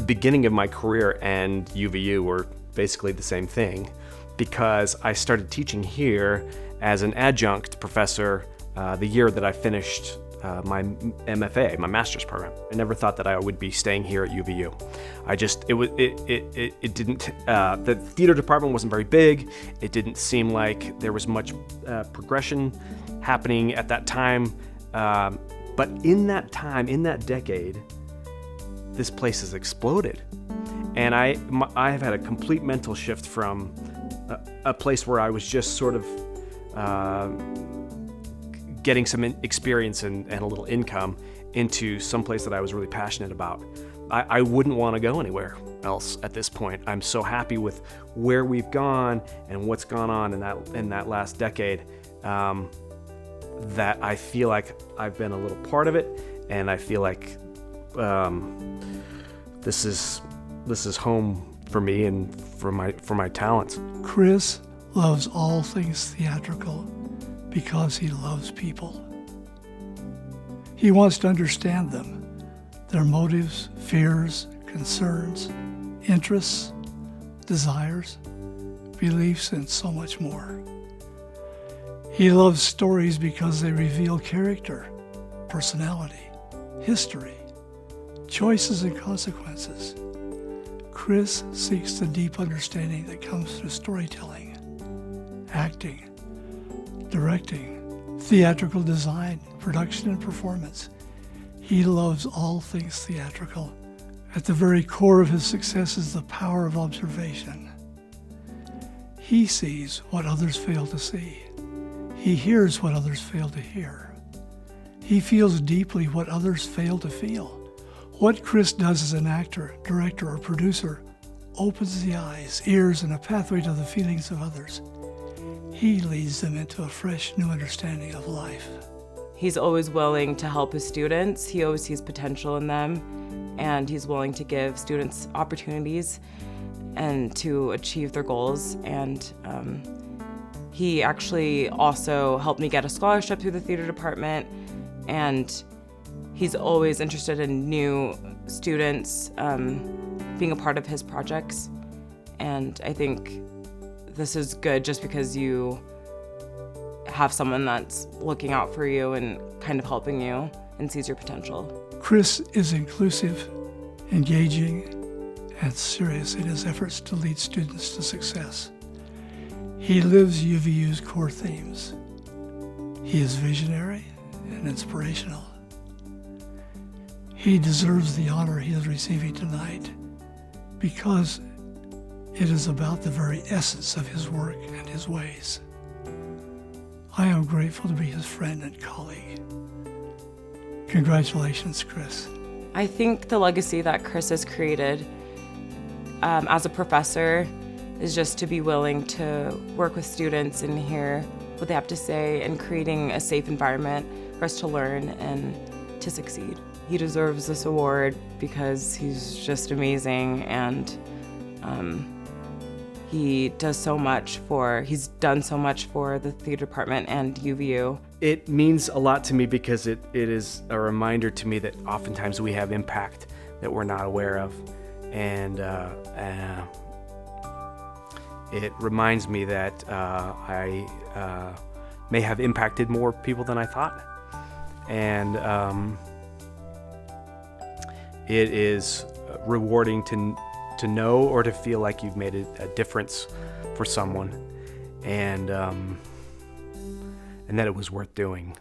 the beginning of my career and UVU were basically the same thing, because I started teaching here as an adjunct professor the year that I finished my MFA, my master's program. I never thought that I would be staying here at UVU. The theater department wasn't very big. It didn't seem like there was much progression happening at that time. But in that time, in that decade, this place has exploded. And I have had a complete mental shift from a place where I was just sort of getting some experience and a little income into some place that I was really passionate about. I wouldn't want to go anywhere else at this point. I'm so happy with where we've gone and what's gone on in that last decade, that I feel like I've been a little part of it, and I feel like this is home for me and for my talents. Chris loves all things theatrical because he loves people. He wants to understand them, their motives, fears, concerns, interests, desires, beliefs, and so much more. He loves stories because they reveal character, personality, history, choices, and consequences. Chris seeks the deep understanding that comes through storytelling, acting, directing, theatrical design, production, and performance. He loves all things theatrical. At the very core of his success is the power of observation. He sees what others fail to see. He hears what others fail to hear. He feels deeply what others fail to feel. What Chris does as an actor, director, or producer opens the eyes, ears, and a pathway to the feelings of others. He leads them into a fresh, new understanding of life. He's always willing to help his students. He always sees potential in them, and he's willing to give students opportunities and to achieve their goals. And he actually also helped me get a scholarship through the theater department, and he's always interested in new students being a part of his projects. And I think this is good just because you have someone that's looking out for you and kind of helping you and sees your potential. Chris is inclusive, engaging, and serious in his efforts to lead students to success. He lives UVU's core themes. He is visionary and inspirational. He deserves the honor he is receiving tonight because it is about the very essence of his work and his ways. I am grateful to be his friend and colleague. Congratulations, Chris. I think the legacy that Chris has created as a professor is just to be willing to work with students and hear what they have to say, and creating a safe environment for us to learn and to succeed. He deserves this award because he's just amazing, and he's done so much for the theater department and UVU. It means a lot to me because it is a reminder to me that oftentimes we have impact that we're not aware of. And it reminds me that I may have impacted more people than I thought. And it is rewarding to know or to feel like you've made a difference for someone, and that it was worth doing.